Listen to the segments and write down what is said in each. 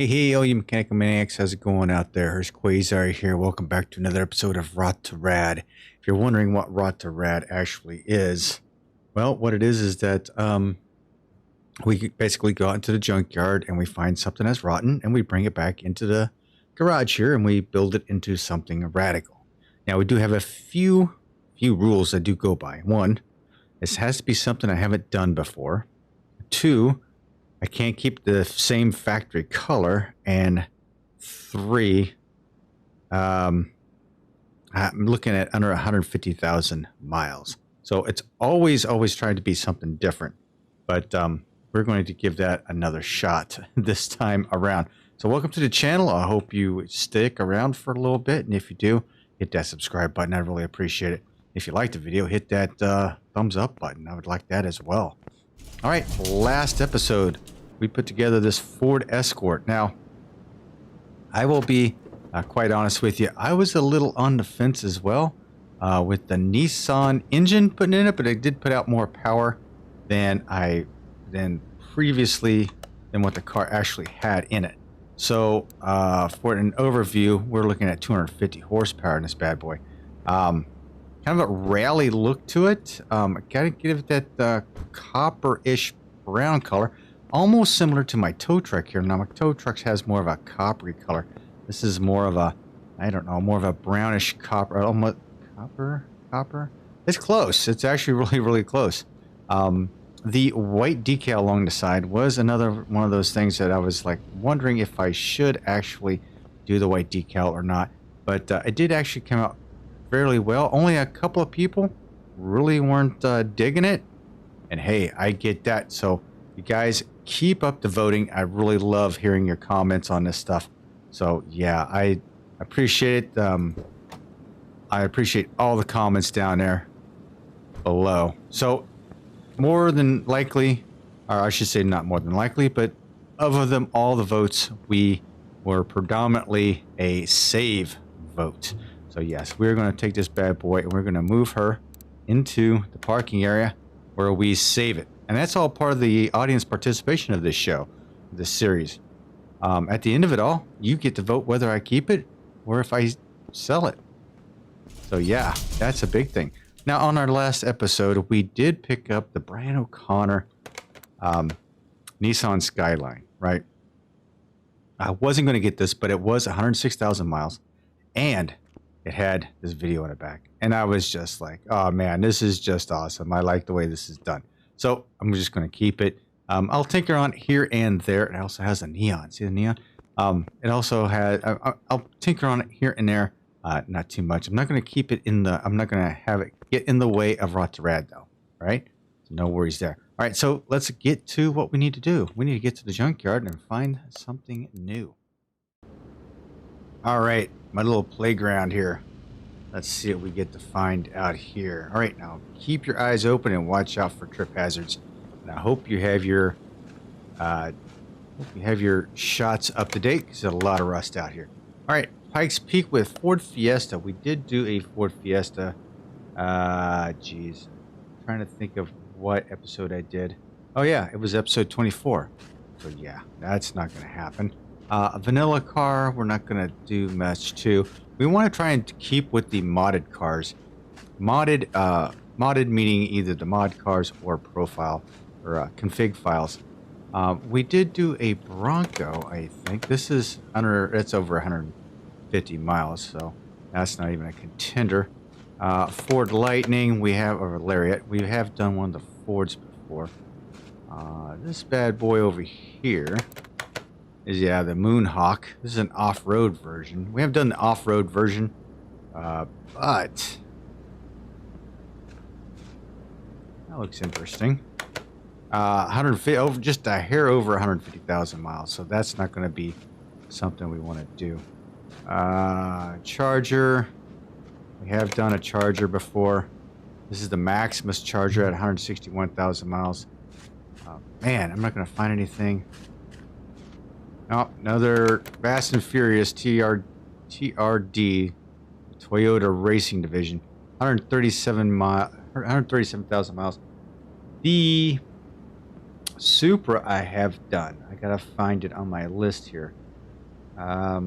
Hey, all you mechanical maniacs, how's it going out there? Hurst Quayzar here. Welcome back to another episode of Rot2Rad. If you're wondering what Rot2Rad actually is, well, what it is that we basically go out into the junkyard and we find something that's rotten and we bring it back into the garage here and we build it into something radical. Now, we do have a few rules I do go by. One, this has to be something I haven't done before. Two, I can't keep the same factory color, and three, I'm looking at under 150,000 miles. So it's always trying to be something different, but we're going to give that another shot this time around. So welcome to the channel. I hope you stick around for a little bit, and if you do, hit that subscribe button. I really appreciate it. If you like the video, hit that thumbs up button. I would like that as well. All right, last episode, we put together this Ford Escort. Now, I will be quite honest with you. I was a little on the fence as well with the Nissan engine putting in it, but it did put out more power than previously than what the car actually had in it. So for an overview, we're looking at 250 horsepower in this bad boy. Kind of a rally look to it. Gotta give it that copper-ish brown color, almost similar to my tow truck here. Now my tow truck has more of a coppery color. This is more of a, I don't know, more of a brownish copper. Almost copper. It's close. It's actually really close. The white decal along the side was another one of those things that I was like wondering if I should actually do the white decal or not. But it did actually come out fairly well. Only a couple of people really weren't digging it, and hey, I get that. So you guys keep up the voting. I really love hearing your comments on this stuff. So yeah, I appreciate it. I appreciate all the comments down there below. So more than likely, or I should say not more than likely, but of them all the votes, we were predominantly a save vote. So yes, we're going to take this bad boy and we're going to move her into the parking area where we save it. And that's all part of the audience participation of this show, this series. At the end of it all, you get to vote whether I keep it or if I sell it. So yeah, that's a big thing. Now on our last episode, we did pick up the Brian O'Connor Nissan Skyline, right? I wasn't going to get this, but it was 106,000 miles. And it had this video in the back, and I was just like, oh man, this is just awesome. I like the way this is done. So I'm just going to keep it. I'll tinker on it here and there. It also has a neon. See the neon? It also has, I'll tinker on it here and there. Not too much. I'm not going to keep it in the, I'm not going to have it get in the way of Rot2Rad though. All right. So no worries there. All right. So let's get to what we need to do. We need to get to the junkyard and find something new. All right, my little playground here. Let's see what we get to find out here. All right, now keep your eyes open and watch out for trip hazards. And I hope you have your shots up to date because there's a lot of rust out here. All right, Pikes Peak with Ford Fiesta. We did do a Ford Fiesta. Geez, I'm trying to think of what episode I did. Oh yeah, it was episode 24. So yeah, that's not going to happen. A vanilla car, we're not going to do much too. We want to try and keep with the modded cars. Modded meaning either the mod cars or profile or config files. We did do a Bronco, I think. This is it's over 150 miles, so that's not even a contender. Ford Lightning, we have, or Lariat, we have done one of the Fords before. This bad boy over here is, yeah, the Moonhawk. This is an off-road version. We have done the off-road version, but that looks interesting. 150, over, just a hair over 150,000 miles, so that's not going to be something we want to do. Charger. We have done a Charger before. This is the Maximus Charger at 161,000 miles. Man, I'm not going to find anything. Oh, another Fast and Furious TRD, Toyota Racing Division, 137,000 miles. The Supra I have done. I gotta find it on my list here. Yeah,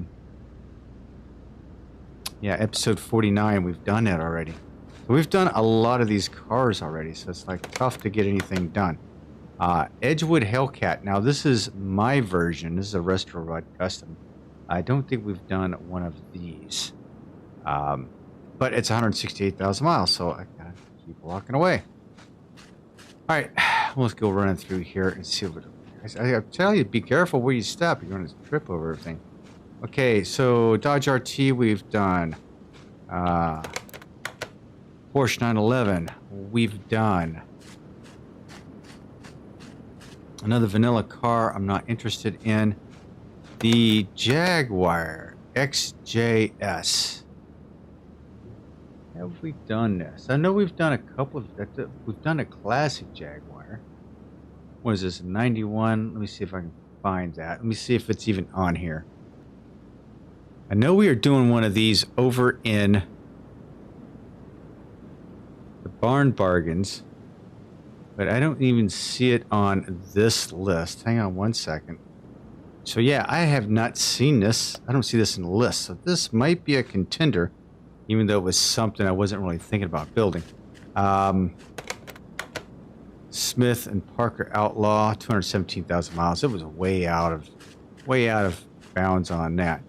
episode 49, we've done that already. So we've done a lot of these cars already, so it's like tough to get anything done. Edgewood Hellcat. Now this is my version. This is a Rot2Rad custom. I don't think we've done one of these. But it's 168,000 miles, so I gotta keep walking away. All right, let's go running through here and see what. I tell you, be careful where you step. You're going to trip over everything. Okay, so Dodge RT we've done. Porsche 911 we've done. Another vanilla car I'm not interested in. The Jaguar XJS. Have we done this? I know we've done a couple of. We've done a classic Jaguar. What is this? 91. Let me see if I can find that. Let me see if it's even on here. I know we are doing one of these over in the Barn Bargains, but I don't even see it on this list. Hang on one second. So yeah, I have not seen this. I don't see this in the list. So this might be a contender, even though it was something I wasn't really thinking about building. Smith and Parker Outlaw, 217,000 miles. It was way out of bounds on that.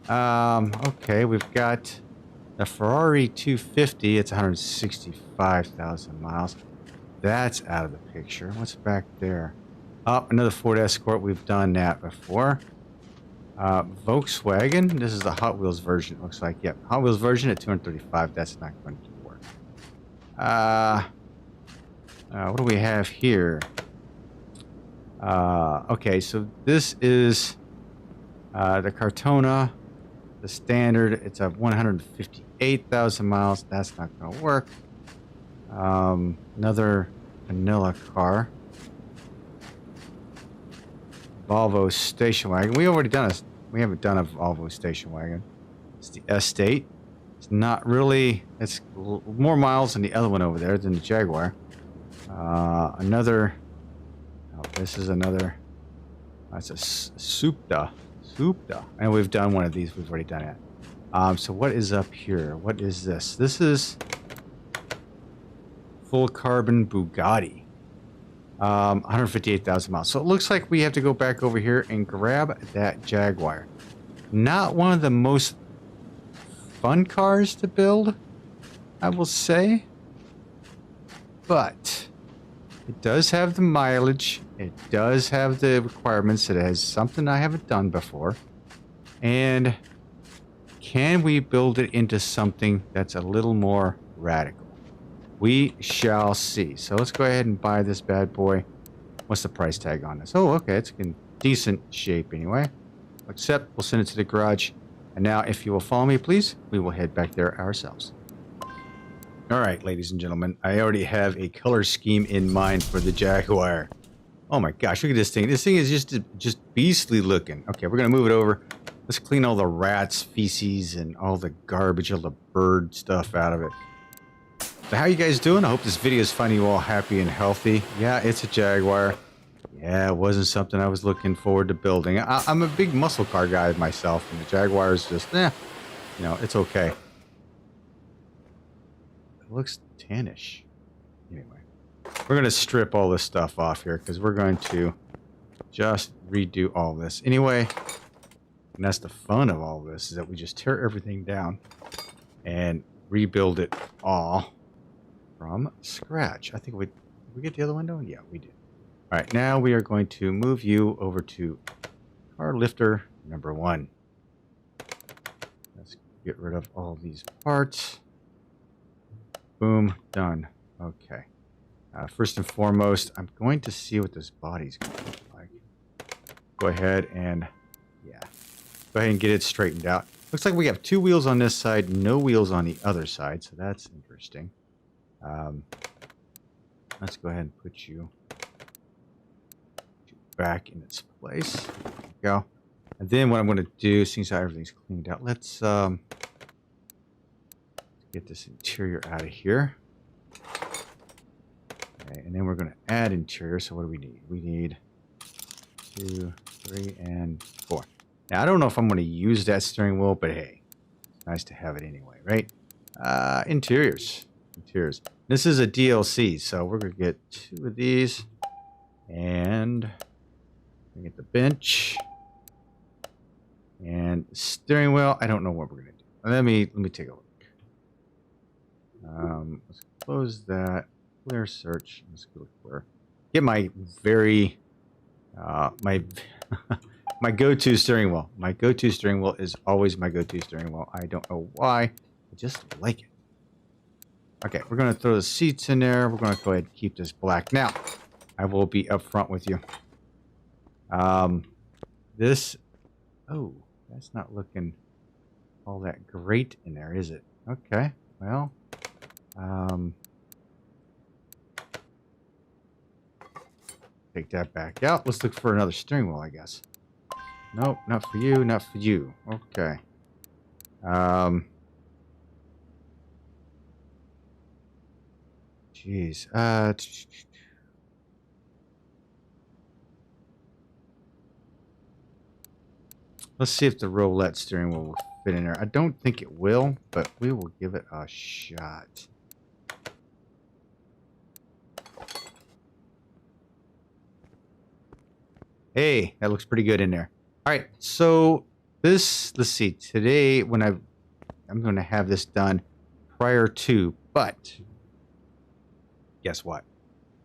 Okay, we've got the Ferrari 250. It's 165,000 miles. That's out of the picture. What's back there? Oh, another Ford Escort. We've done that before. Volkswagen. This is the Hot Wheels version, it looks like. Yep, Hot Wheels version at 235. That's not going to work. What do we have here? Okay, so this is the Cartona, the standard. It's a 158,000 miles. That's not going to work. Another vanilla car. Volvo station wagon. We already done we haven't done a Volvo station wagon. It's the Estate. It's not really. It's more miles than the other one over there than the Jaguar. Another. Oh, this is another. That's a Supta. And we've done one of these. We've already done it. So what is up here? What is this? This is full carbon Bugatti. 158,000 miles. So it looks like we have to go back over here and grab that Jaguar. Not one of the most fun cars to build, I will say. But it does have the mileage. It does have the requirements. It has something I haven't done before. And can we build it into something that's a little more radical? We shall see. So let's go ahead and buy this bad boy. What's the price tag on this? Oh, okay. It's in decent shape anyway. Except we'll send it to the garage. And now, if you will follow me, please, we will head back there ourselves. All right, ladies and gentlemen. I already have a color scheme in mind for the Jaguar. Oh my gosh, look at this thing. This thing is just beastly looking. Okay, we're going to move it over. Let's clean all the rats, feces, and all the garbage, all the bird stuff out of it. So how you guys doing? I hope this video is finding you all happy and healthy. Yeah, it's a Jaguar. Yeah, it wasn't something I was looking forward to building. I'm a big muscle car guy myself, and the Jaguar is just, you know, it's okay. It looks tannish. Anyway, we're going to strip all this stuff off here because we're going to just redo all this. Anyway, and that's the fun of all this, is that we just tear everything down and rebuild it all from scratch. I think did we get the other window? Yeah, we did. All right, now we are going to move you over to car lifter number 1. Let's get rid of all these parts. Boom, done. Okay. First and foremost, I'm going to see what this body's going to look like. Go ahead and, yeah, go ahead and get it straightened out. Looks like we have 2 wheels on this side, no wheels on the other side, so that's interesting. Let's go ahead and put you back in its place. There we go. And then what I'm going to do, since everything's cleaned out, let's get this interior out of here. Okay, and then we're going to add interior. So what do we need? We need 2, 3, and 4. Now, I don't know if I'm going to use that steering wheel, but hey, it's nice to have it anyway, right? Interiors. Interiors. This is a DLC, so we're going to get 2 of these. And we get the bench. And steering wheel. I don't know what we're going to do. Let me take a look. Let's close that. Clear search. Let's go for get my very my my go-to steering wheel. My go-to steering wheel is always my go-to steering wheel. I don't know why. I just like it. Okay, we're going to throw the seats in there. We're going to go ahead and keep this black. Now, I will be upfront with you. This... Oh, that's not looking all that great in there, is it? Okay, well... take that back out. Let's look for another steering wheel, I guess. Nope, not for you, not for you. Okay. Jeez. Let's see if the roulette steering wheel will fit in there. I don't think it will, but we will give it a shot. Hey, that looks pretty good in there. All right, so this, let's see, today when I'm going to have this done prior to, but guess what?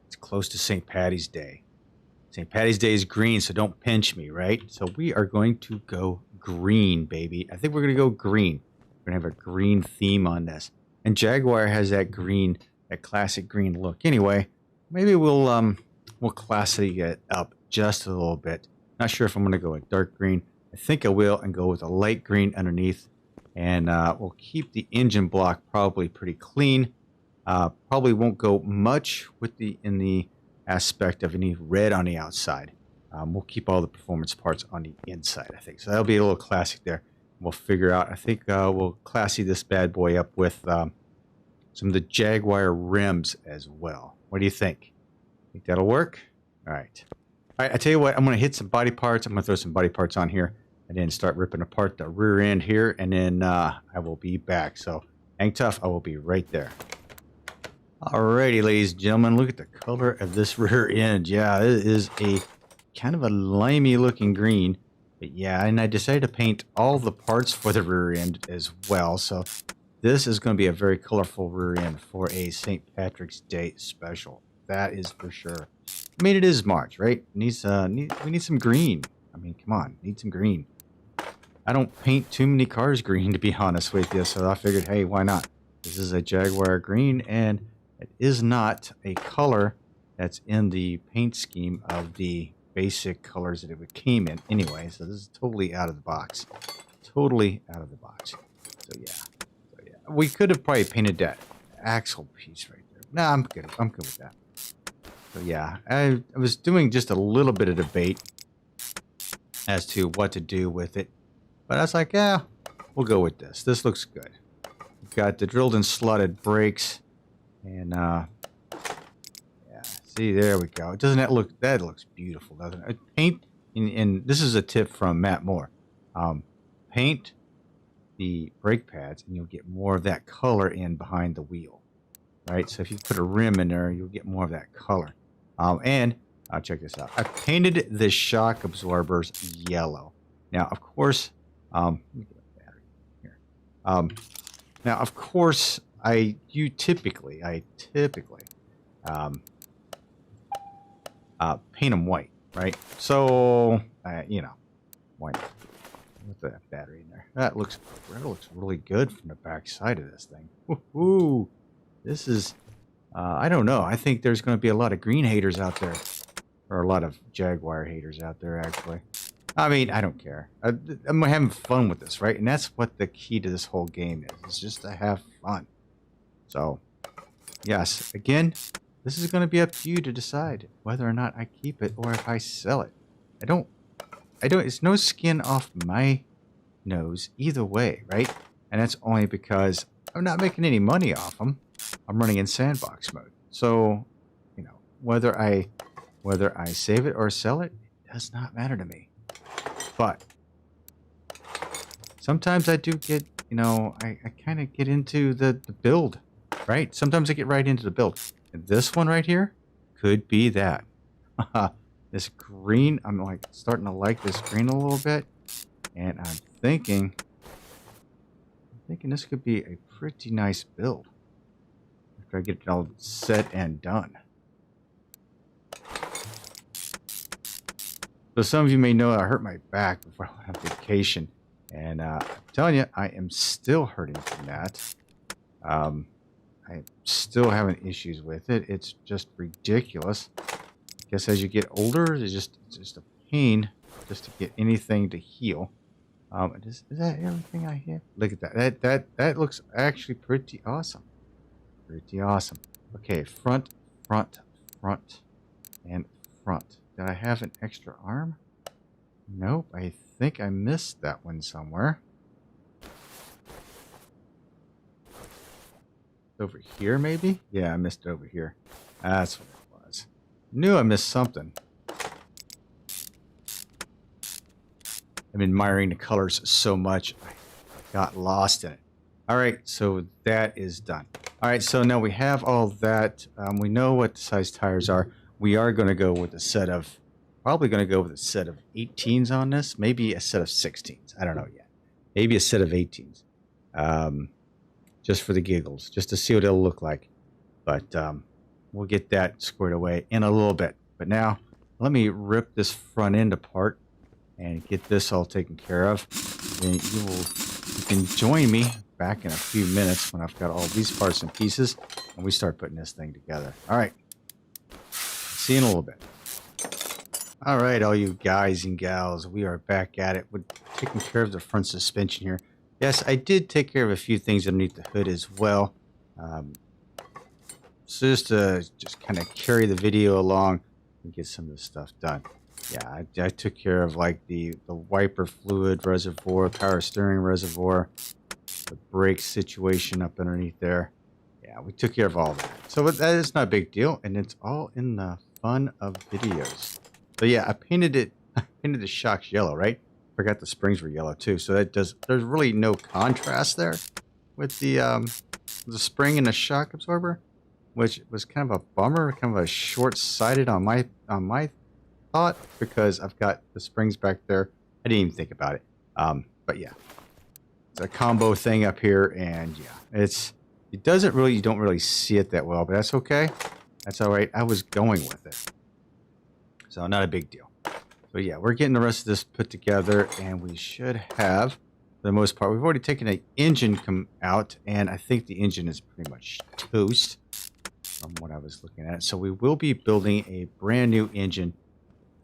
It's close to St. Patty's Day. St. Patty's Day is green, so don't pinch me, right? So we are going to go green, baby. I think we're going to go green. We're going to have a green theme on this. And Jaguar has that green, that classic green look. Anyway, maybe we'll classy it up just a little bit. Not sure if I'm going to go with dark green. I think I will and go with a light green underneath. And we'll keep the engine block probably pretty clean. Probably won't go much with in the aspect of any red on the outside. We'll keep all the performance parts on the inside, I think. So that'll be a little classic there. We'll figure out. I think we'll classy this bad boy up with some of the Jaguar rims as well. What do you think? Think that'll work? All right. All right, I tell you what, I'm going to hit some body parts. I'm going to throw some body parts on here and then start ripping apart the rear end here. And then I will be back. So hang tough. I will be right there. Alrighty, ladies and gentlemen, look at the color of this rear end. Yeah, it is a kind of a limey looking green. But yeah, and I decided to paint all the parts for the rear end as well. So this is going to be a very colorful rear end for a St. Patrick's Day special. That is for sure. I mean, it is March, right? We need some green. I mean, come on, need some green. I don't paint too many cars green, to be honest with you. So I figured, hey, why not? This is a Jaguar green, and it is not a color that's in the paint scheme of the basic colors that it came in anyway. So this is totally out of the box. Totally out of the box. So yeah. We could have probably painted that axle piece right there. Nah, I'm good. I'm good with that. So yeah, I was doing just a little bit of debate as to what to do with it. But I was like, yeah, we'll go with this. This looks good. We've got the drilled and slotted brakes. And, yeah, see, there we go. Doesn't that look, that looks beautiful, doesn't it? Paint, and this is a tip from Matt Moore. Paint the brake pads and you'll get more of that color in behind the wheel, right? So if you put a rim in there, you'll get more of that color. And check this out. I painted the shock absorbers yellow. Now, of course, let me get a battery here. Now, of course, I typically paint them white, right? So, you know, white with the battery in there. That looks really good from the back side of this thing. Ooh, this is, I don't know. I think there's going to be a lot of green haters out there, or a lot of Jaguar haters out there, actually. I mean, I don't care. I'm having fun with this, right? And that's what the key to this whole game is. It's just to have fun. So, yes, again, this is going to be up to you to decide whether or not I keep it or if I sell it. It's no skin off my nose either way, right? And that's only because I'm not making any money off them. I'm running in sandbox mode. So, you know, whether I save it or sell it, it does not matter to me. But sometimes I do get, you know, I kind of get into the build, right? Sometimes I get right into the build. And this one right here could be that. This green, I'm like starting to like this green a little bit. And I'm thinking this could be a pretty nice build after I get it all set and done. So some of you may know I hurt my back before I went on vacation. And I'm telling you, I am still hurting from that. I'm still having issues with it. It's just ridiculous. I guess as you get older, it's just a pain just to get anything to heal. Is that everything I have? Look at that. That looks actually pretty awesome. Pretty awesome. Okay, front, and front. Did I have an extra arm? Nope, I think I missed that one somewhere. Over here, maybe? Yeah, I missed it over here. That's what it was. Knew I missed something. I'm admiring the colors so much, I got lost in it. All right, so that is done. All right, so now we have all that. We know what the size tires are. We are going to go with a set of, probably going to go with a set of 18s on this. Maybe a set of 16s. I don't know yet. Maybe a set of 18s. Just for the giggles, just to see what it'll look like. But we'll get that squared away in a little bit. But now, let me rip this front end apart and get this all taken care of. Then you can join me back in a few minutes when I've got all these parts and pieces and we start putting this thing together. All right. See you in a little bit. All right, all you guys and gals, we are back at it. We're taking care of the front suspension here. Yes, I did take care of a few things underneath the hood as well. So just to kind of carry the video along and get some of this stuff done. Yeah, I took care of like the wiper fluid reservoir, power steering reservoir, the brake situation up underneath there. Yeah, we took care of all that. So that is not a big deal, and it's all in the fun of videos. So yeah, I painted the shocks yellow, right? Forgot the springs were yellow too. So there's really no contrast there with the spring and the shock absorber, which was kind of a bummer, kind of a short-sighted on my thought, because I've got the springs back there. I didn't even think about it. But yeah, it's a combo thing up here, and yeah, you don't really see it that well, but that's okay. That's all right. I was going with it, so not a big deal. So yeah, we're getting the rest of this put together, and we should have, for the most part, we've already taken an engine come out, and I think the engine is pretty much toast from what I was looking at. So we will be building a brand new engine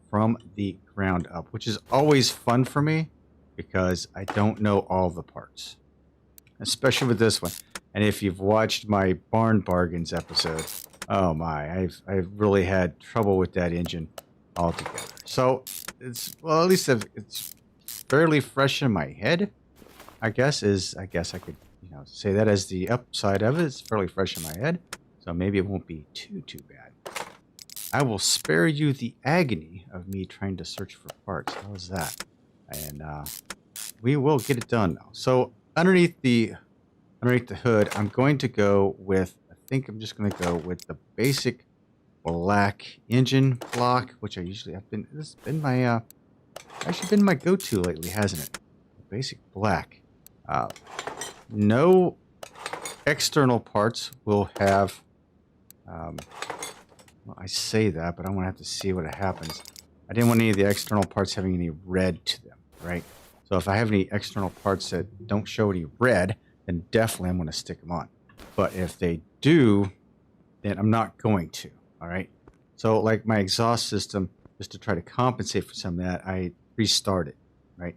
from the ground up, which is always fun for me because I don't know all the parts, especially with this one. And if you've watched my Barn Bargains episode, oh my, I've really had trouble with that engine altogether. So at least it's fairly fresh in my head. I guess I could say that as the upside of it. It's fairly fresh in my head, so maybe it won't be too bad. I will spare you the agony of me trying to search for parts. How's that? And we will get it done now. So underneath the hood, I'm going to go with, I think I'm just going to go with the basic black engine block, which this has been my actually been my go-to lately, hasn't it? The basic black. No external parts will have well, I say that, but I'm gonna have to see what happens. I didn't want any of the external parts having any red to them, right? So if I have any external parts that don't show any red, then definitely I'm gonna stick them on. But if they do, then I'm not going to. All right. So like my exhaust system, just to try to compensate for some of that, I restarted, right?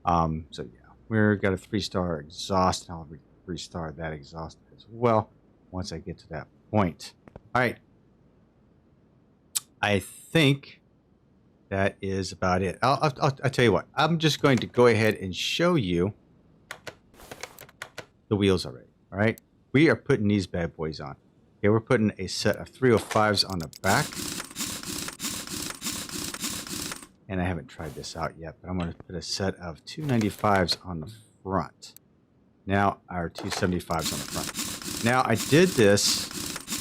So yeah, we've got a 3-star exhaust, and I'll restart that exhaust as well once I get to that point. All right. I think that is about it. I'll tell you what. I'm just going to go ahead and show you the wheels already. All right. We are putting these bad boys on. Okay, we're putting a set of 305s on the back. And I haven't tried this out yet, but I'm going to put a set of 295s on the front. Now, our 275s on the front. Now, I did this.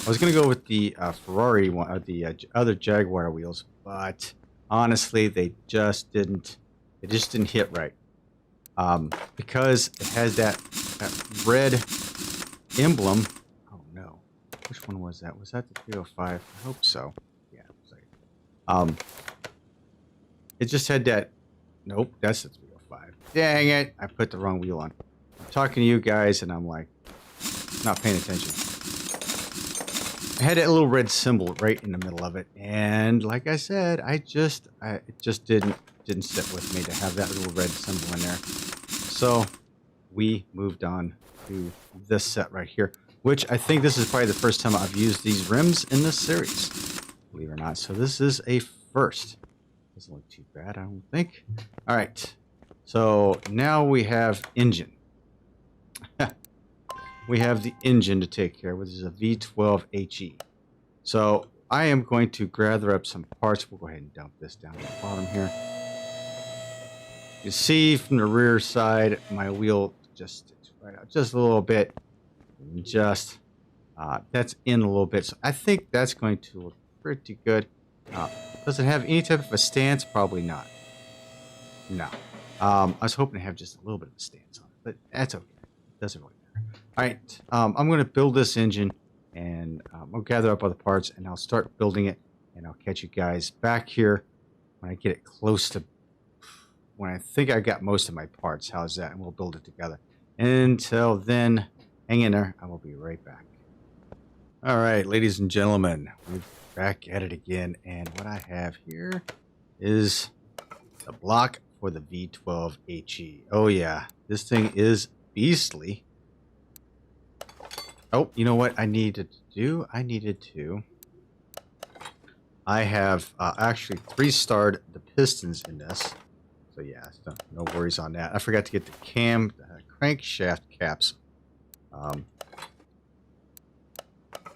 I was going to go with the Ferrari one, the other Jaguar wheels, but honestly, they just didn't hit right. Because it has that red emblem. Oh no, which one was that? Was that the 305? I hope so. Yeah. It just had that. Nope, that's the 305. Dang it! I put the wrong wheel on. I'm talking to you guys, and I'm like, not paying attention. I had that little red symbol right in the middle of it, and like I said, it just didn't sit with me to have that little red symbol in there. So we moved on to this set right here, which I think this is probably the first time I've used these rims in this series, believe it or not. So this is a first. Doesn't look too bad, I don't think. All right, so now we have engine. We have the engine to take care of, which is a V12 HE. So I am going to gather up some parts. We'll go ahead and dump this down at the bottom here. You see from the rear side, my wheel just sticks right out just a little bit. Just that's in a little bit. So I think that's going to look pretty good. Does it have any type of a stance? Probably not. No. I was hoping to have just a little bit of a stance on it, but that's okay. It doesn't really matter. All right. I'm going to build this engine, and I'll gather up other parts, and I'll start building it, and I'll catch you guys back here when I get it close to when I think I got most of my parts. How's that? And we'll build it together. Until then, hang in there. I will be right back. All right, ladies and gentlemen, we're back at it again. And what I have here is the block for the V12 HE. Oh, yeah. This thing is beastly. Oh, you know what I needed to do? I have actually 3-starred the pistons in this. So yeah, no worries on that. I forgot to get the crankshaft caps.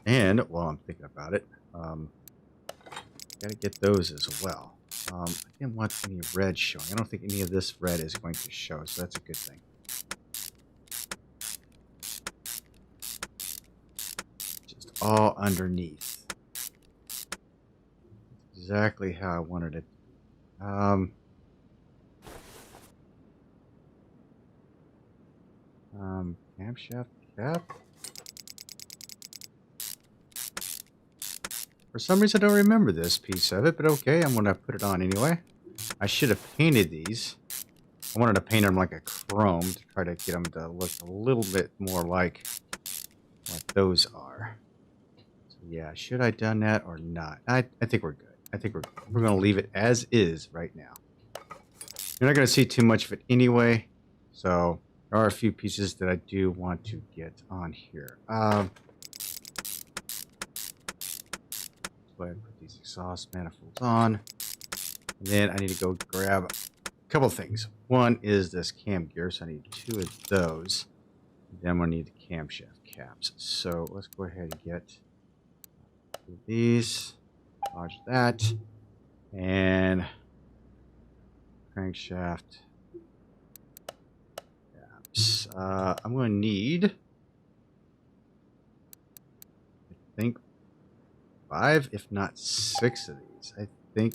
And while I'm thinking about it, gotta get those as well. I didn't want any red showing. I don't think any of this red is going to show, so that's a good thing. Just all underneath. Exactly how I wanted it. Camshaft cap. For some reason, I don't remember this piece of it, but okay, I'm gonna put it on anyway. I should have painted these. I wanted to paint them like a chrome to try to get them to look a little bit more like what those are. So yeah, should I have done that or not? I think we're good. I think we're gonna leave it as is right now. You're not gonna see too much of it anyway, so there are a few pieces that I do want to get on here. Let's go ahead and put these exhaust manifolds on. And then I need to go grab a couple things. One is this cam gear, so I need 2 of those. Then I'm going to need the camshaft caps. So let's go ahead and get these. Dodge that. And crankshaft. I'm going to need, I think, 5, if not 6 of these. I think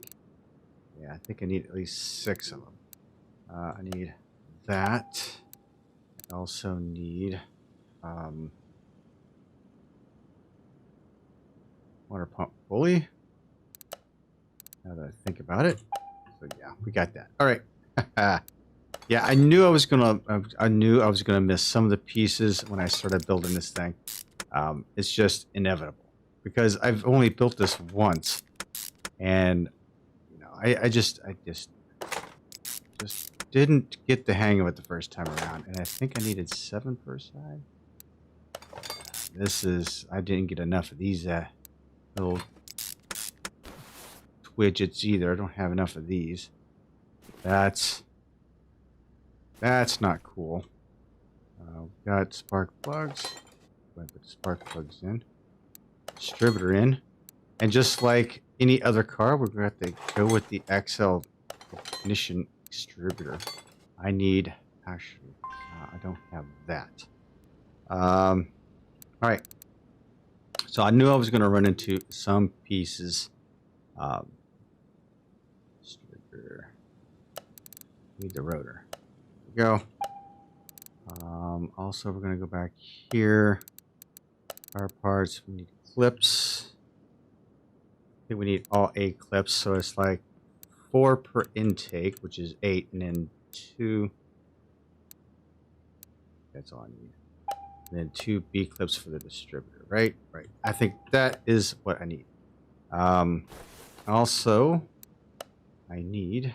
I need at least 6 of them. I need that. I also need water pump pulley. Now that I think about it. So yeah, we got that. All right. Yeah, I knew I was gonna miss some of the pieces when I started building this thing. It's just inevitable because I've only built this once, and you know, I just didn't get the hang of it the first time around, and I think I needed 7 per side. I didn't get enough of these little widgets either. I don't have enough of these. That's not cool. We've got spark plugs. Go ahead and put the spark plugs in. Distributor in. And just like any other car, we're going to have to go with the XL ignition distributor. I need, actually, I don't have that. All right. So I knew I was going to run into some pieces. Need the rotor. There we go. Also, we're going to go back here. Our parts. We need clips. I think we need all 8 clips. So it's like 4 per intake, which is 8, and then 2. That's all I need. And then 2 B clips for the distributor, right? Right. I think that is what I need. Also, I need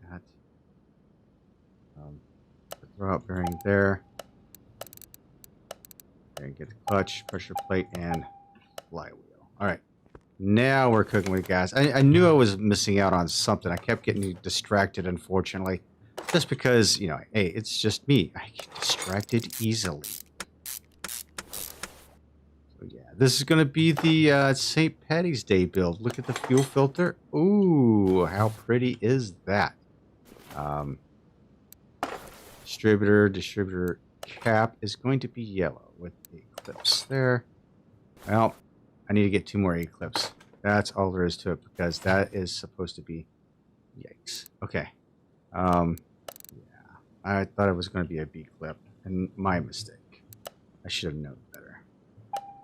that throw out bearing there. And get the clutch, pressure plate, and flywheel. All right. Now we're cooking with gas. I knew I was missing out on something. I kept getting distracted, unfortunately. Just because, you know, hey, it's just me. I get distracted easily. So, yeah, this is going to be the St. Paddy's Day build. Look at the fuel filter. Ooh, how pretty is that? Distributor cap is going to be yellow with the clips there. Well, I need to get 2 more A clips. That's all there is to it because that is supposed to be... Yikes. Okay. Yeah. I thought it was going to be a B clip, and my mistake. I should have known better.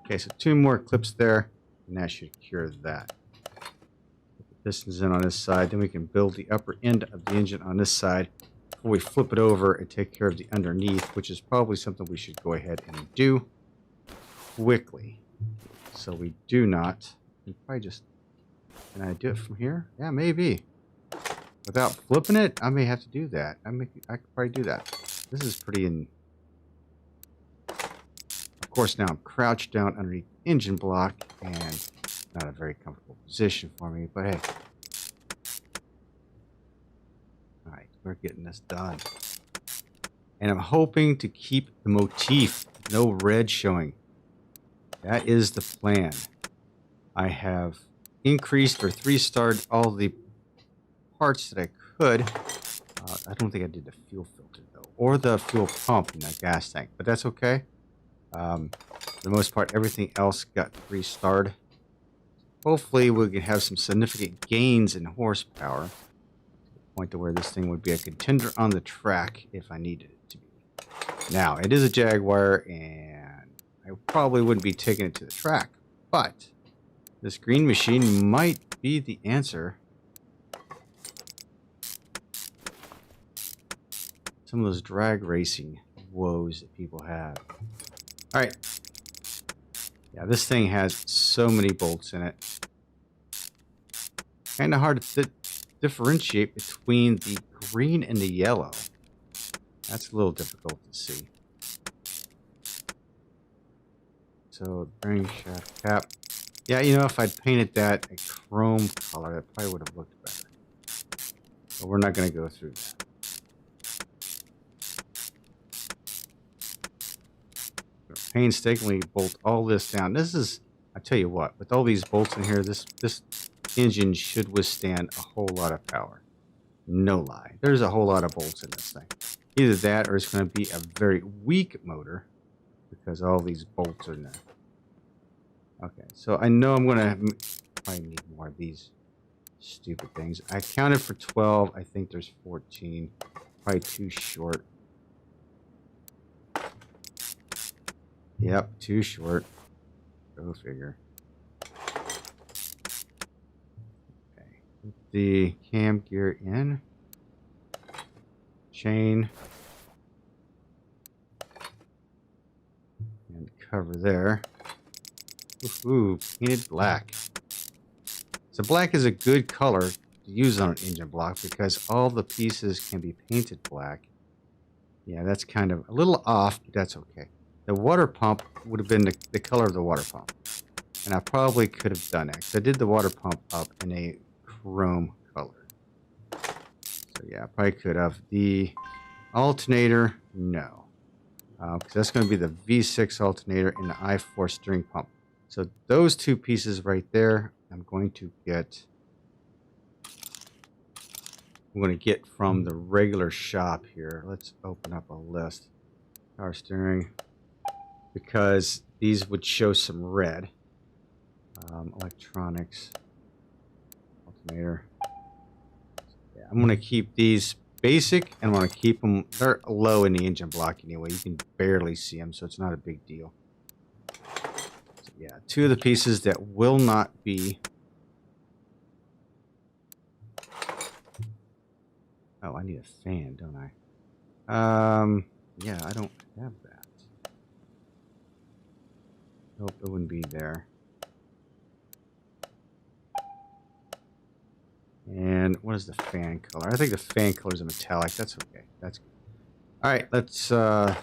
Okay, so 2 more clips there, and that should cure that. Put the pistons in on this side, then we can build the upper end of the engine on this side before we flip it over and take care of the underneath, which is probably something we should go ahead and do quickly. So we do not. And probably just. Can I do it from here? Yeah, maybe. Without flipping it, I may have to do that. I could probably do that. This is pretty in. Of course, now I'm crouched down underneath the engine block, and not a very comfortable position for me. But hey, all right, we're getting this done. And I'm hoping to keep the motif, no red showing. That is the plan. I have increased or 3-starred all the parts that I could. I don't think I did the fuel filter though, or the fuel pump in that gas tank, but that's okay. For the most part, everything else got 3-starred. Hopefully, we can have some significant gains in horsepower to the point to where this thing would be a contender on the track if I needed it to be. Now, it is a Jaguar, and I probably wouldn't be taking it to the track, but this green machine might be the answer. Some of those drag racing woes that people have. All right. Yeah, this thing has so many bolts in it. Kind of hard to differentiate between the green and the yellow. That's a little difficult to see. So, bearing shaft cap. Yeah, you know, if I'd painted that a chrome color, that probably would have looked better. But we're not going to go through that. Painstakingly bolt all this down. This is, I tell you what, with all these bolts in here, this engine should withstand a whole lot of power. No lie. There's a whole lot of bolts in this thing. Either that or it's going to be a very weak motor because all these bolts are in there. Okay, so I know I'm going to probably need more of these stupid things. I counted for 12. I think there's 14. Probably too short. Yep, too short. Go figure. Okay, put the cam gear in. Chain. And cover there. Ooh, painted black. So black is a good color to use on an engine block because all the pieces can be painted black. Yeah, that's kind of a little off, but that's okay. The water pump would have been the color of the water pump. And I probably could have done that because I did the water pump up in a chrome color. So yeah, I probably could have. The alternator, no. Because that's going to be the V6 alternator and the I4 steering pump. So those 2 pieces right there, I'm going to get I'm going to get from the regular shop here. Let's open up a list. Power steering, because these would show some red. Electronics, alternator. Yeah, I'm going to keep these basic, and I'm going to keep them, they're low in the engine block anyway. You can barely see them, so it's not a big deal. So yeah, two of the pieces that will not be. Oh, I need a fan, don't I? Yeah, I don't have that. Nope, it wouldn't be there. And what is the fan color? I think the fan color is a metallic. That's okay. That's good. All right, let's. So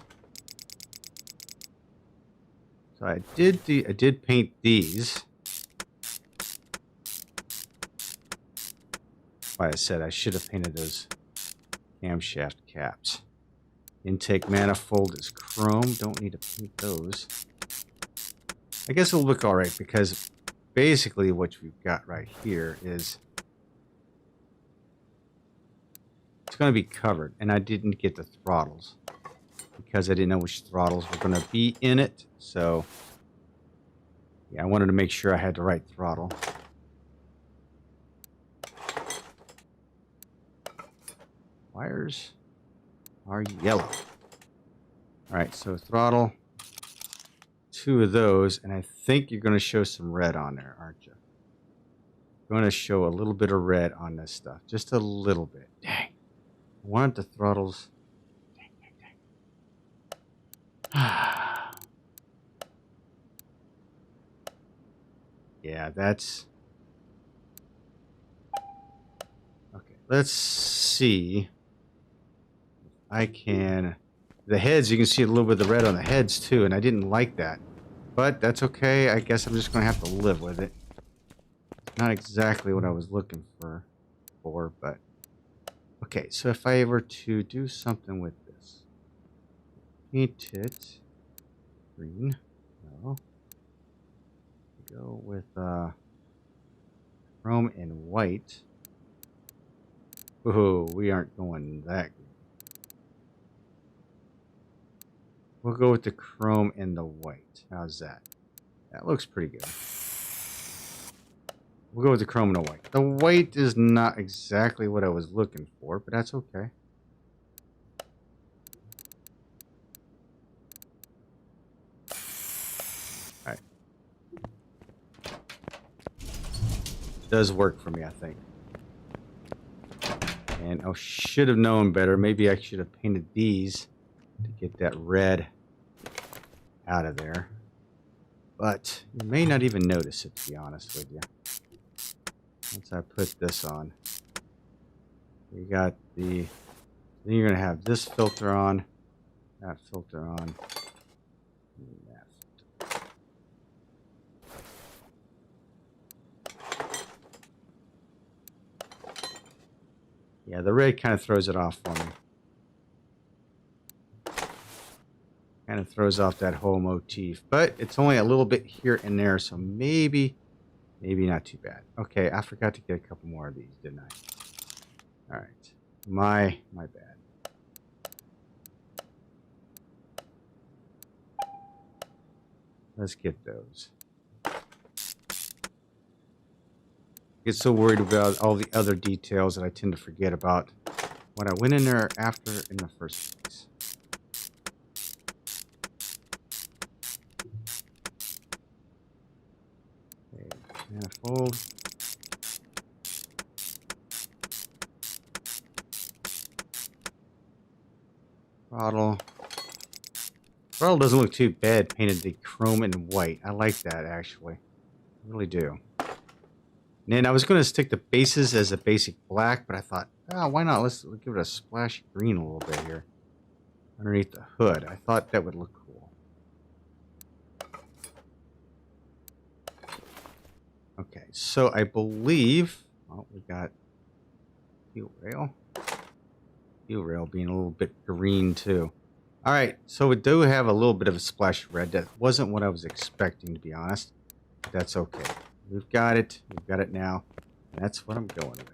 I did paint these. Like I said, I should have painted those camshaft caps. Intake manifold is chrome. Don't need to paint those. I guess it'll look all right because basically what we've got right here is it's going to be covered, and I didn't get the throttles because I didn't know which throttles were going to be in it. So yeah, I wanted to make sure I had the right throttle. Wires are yellow. All right, so throttle, two of those, and I think you're going to show some red on there, aren't you? You're going to show a little bit of red on this stuff, just a little bit. Dang, I wanted the throttles. Dang. Yeah, that's okay. Let's see. I can. The heads, you can see a little bit of the red on the heads too, and I didn't like that. But that's okay. I guess I'm just going to have to live with it. Not exactly what I was looking for, but... Okay, so if I were to do something with this. Paint it green. No. Go with chrome and white. Ooh, we aren't going that green. We'll go with the chrome and the white. How's that? That looks pretty good. We'll go with the chrome and the white. The white is not exactly what I was looking for, but that's okay. All right. Does work for me, I think. And I should have known better. Maybe I should have painted these to get that red out of there. But you may not even notice it, to be honest with you. Once I put this on, you got the, then you're going to have this filter on, that filter on, and that filter. Yeah, the red kind of throws it off for me. Kind of throws off that whole motif, but it's only a little bit here and there, so maybe not too bad. Okay, I forgot to get a couple more of these, didn't I? All right, my bad. Let's get those. Get so worried about all the other details that I tend to forget about what I went in there after in the first place. Manifold. Throttle. Throttle doesn't look too bad painted the chrome and white. I like that actually. I really do. And then I was going to stick the bases as a basic black, but I thought, oh, why not? Let's give it a splash of green a little bit here. Underneath the hood. I thought that would look cool. Okay, so I believe, oh, we got heel rail. Heel rail being a little bit green too. All right, so we do have a little bit of a splash of red. That wasn't what I was expecting, to be honest. But that's okay. We've got it. We've got it now. And that's what I'm going with.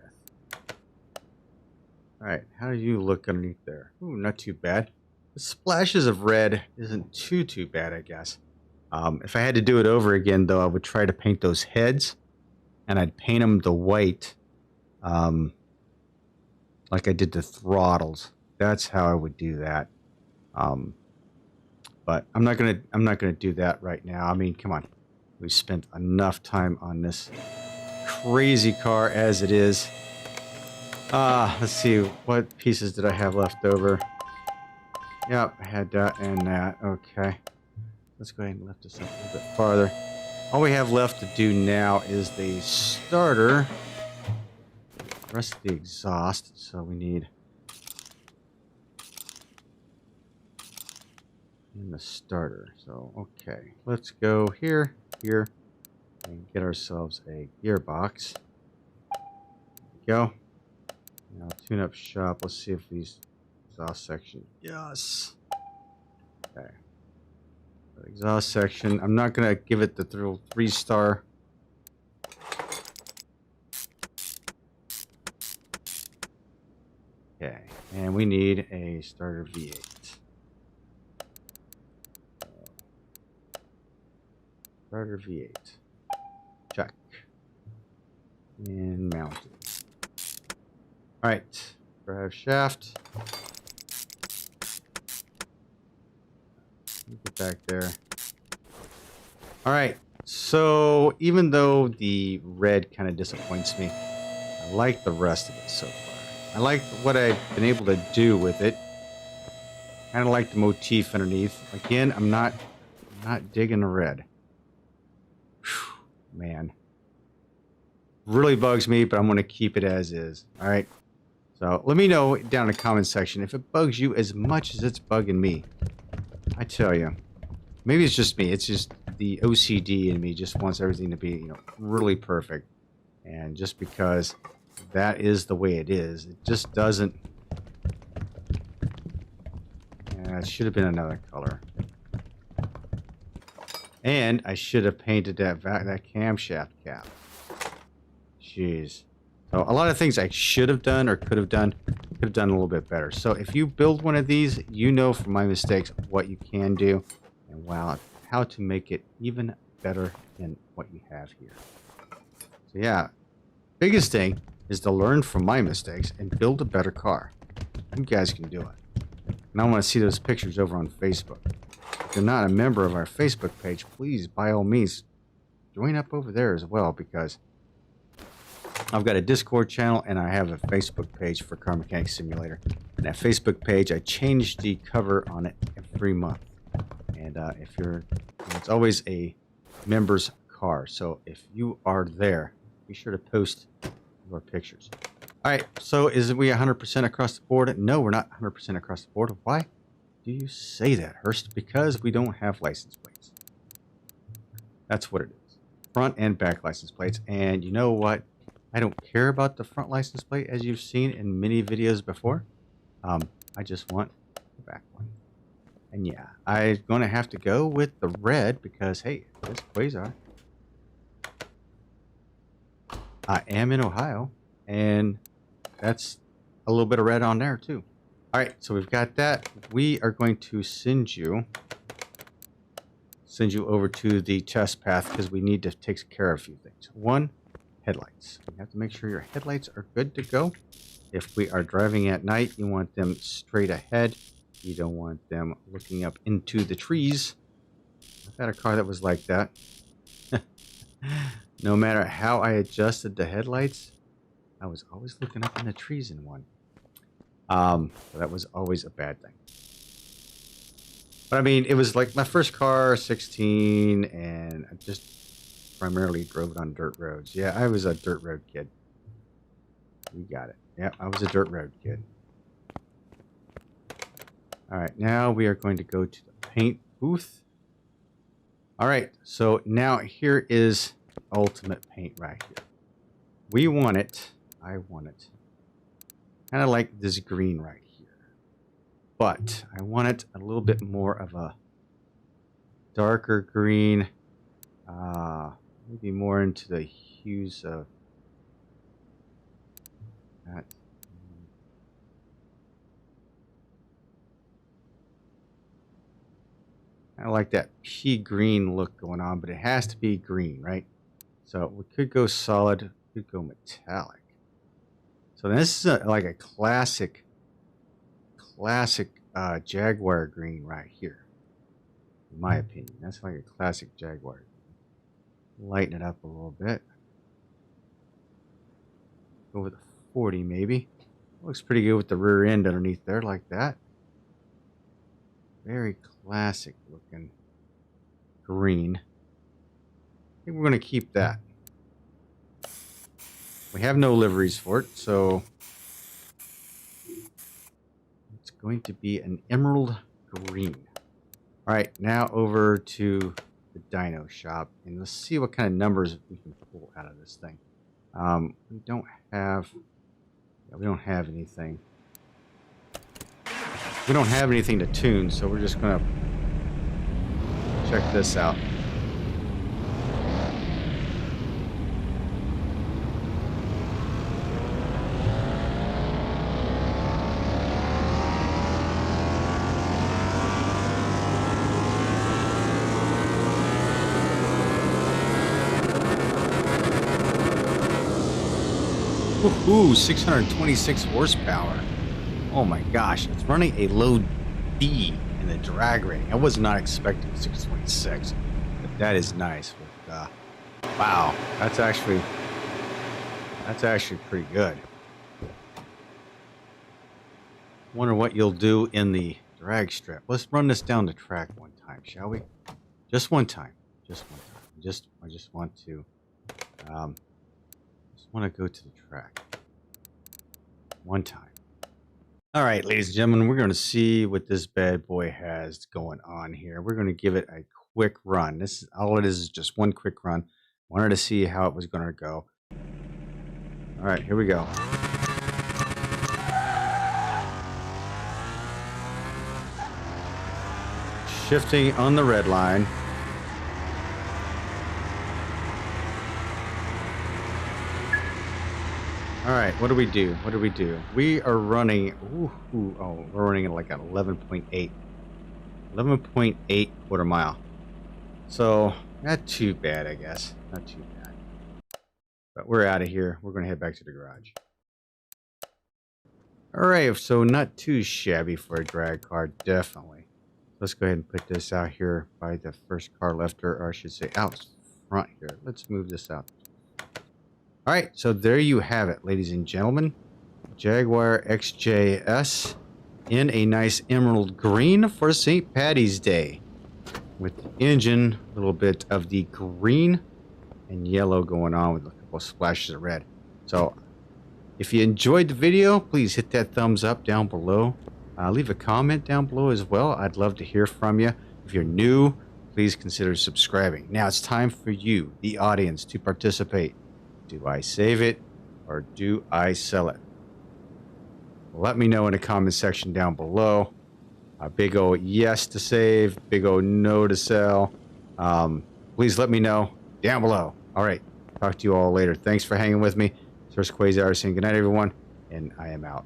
Alright, how do you look underneath there? Ooh, not too bad. The splashes of red isn't too bad, I guess. If I had to do it over again, though, I would try to paint those heads. And I'd paint them the white. Like I did the throttles. That's how I would do that. But I'm not gonna do that right now. I mean, come on. We spent enough time on this crazy car as it is. Let's see, what pieces did I have left over? Yep, I had that and that. Okay. Let's go ahead and lift this up a little bit farther. All we have left to do now is the starter. The rest of the exhaust. So we need in the starter. So, okay. Let's go here, and get ourselves a gearbox. There we go. Now, tune up shop. Let's see if these exhaust section. Yes. Okay. The exhaust section. I'm not going to give it the 3-star. Okay. And we need a starter V8. Starter V8. Check. And mounted. Alright. Drive shaft. Get back there. Alright. So, even though the red kind of disappoints me, I like the rest of it so far. I like what I've been able to do with it. Kind of like the motif underneath. Again, I'm not digging the red. Whew, man. Really bugs me, but I'm going to keep it as is. Alright. So, let me know down in the comment section if it bugs you as much as it's bugging me. I tell you. Maybe it's just me. It's just the OCD in me just wants everything to be, you know, really perfect. And just because that is the way it is, it just doesn't. Yeah, it should have been another color. And I should have painted that camshaft cap. Jeez. So a lot of things I should have done or could have done a little bit better. So if you build one of these, you know from my mistakes what you can do and how to make it even better than what you have here. So yeah, biggest thing is to learn from my mistakes and build a better car. You guys can do it. And I want to see those pictures over on Facebook. If you're not a member of our Facebook page, please, by all means, join up over there as well, because I've got a Discord channel and I have a Facebook page for Car Mechanic Simulator. And that Facebook page, I change the cover on it every month. And it's always a member's car. So if you are there, be sure to post your pictures. All right, so is we 100% across the board? No, we're not 100% across the board. Why do you say that, Hurst? Because we don't have license plates. That's what it is. Front and back license plates. And you know what? I don't care about the front license plate, as you've seen in many videos before. I just want the back one. And yeah, I'm going to have to go with the red because, hey, it's Quayzar. I am in Ohio, and that's a little bit of red on there, too. All right, so we've got that. We are going to send you over to the test path because we need to take care of a few things. One, headlights. You have to make sure your headlights are good to go. If we are driving at night, you want them straight ahead. You don't want them looking up into the trees. I've had a car that was like that. No matter how I adjusted the headlights, I was always looking up in the trees in one. So that was always a bad thing. But I mean, it was like my first car, 16, and I just primarily drove it on dirt roads. Yeah, I was a dirt road kid. You got it. Yeah, I was a dirt road kid. All right, now we are going to go to the paint booth. All right, so now here is ultimate paint right here. We want it. I want it. Kind of like this green right here. But I want it a little bit more of a darker green. Maybe more into the hues of that. I like that pea green look going on, but it has to be green, right? So we could go solid, we could go metallic. So this is like a classic Jaguar green right here. In my opinion, that's like a classic Jaguar. Lighten it up a little bit. Go with a 40 maybe. Looks pretty good with the rear end underneath there like that. Very classic looking green. I think we're going to keep that. We have no liveries for it, so it's going to be an emerald green. All right, now over to the dyno shop, and let's see what kind of numbers we can pull out of this thing. We don't have anything. We don't have anything to tune, so we're just gonna check this out. Woohoo! 626 horsepower. Oh my gosh, it's running a low D in the drag rating. I was not expecting 626, but that is nice. With, wow, that's actually pretty good. Wonder what you'll do in the drag strip. Let's run this down the track one time, shall we? Just one time. Just one time. I just want to go to the track one time. All right, ladies and gentlemen, we're going to see what this bad boy has going on here. We're going to give it a quick run. This is all it is just one quick run. Wanted to see how it was going to go. All right, here we go. Shifting on the red line. All right, what do we do? What do we do? We are running, we're running at like an 11.8. 11.8 quarter mile. So, not too bad, I guess. Not too bad. But we're out of here. We're going to head back to the garage. All right, so not too shabby for a drag car, definitely. Let's go ahead and put this out here by the first car left, or I should say out front here. Let's move this out. All right, so there you have it, ladies and gentlemen. Jaguar XJS in a nice emerald green for St. Paddy's Day. With the engine, a little bit of the green and yellow going on with a couple of splashes of red. So, if you enjoyed the video, please hit that thumbs up down below. Leave a comment down below as well. I'd love to hear from you. If you're new, please consider subscribing. Now it's time for you, the audience, to participate. Do I save it or do I sell it? Let me know in the comment section down below. A big O yes to save, big O no to sell. Please let me know down below. All right, talk to you all later. Thanks for hanging with me. It's Hurst Quayzar saying goodnight, everyone, and I am out.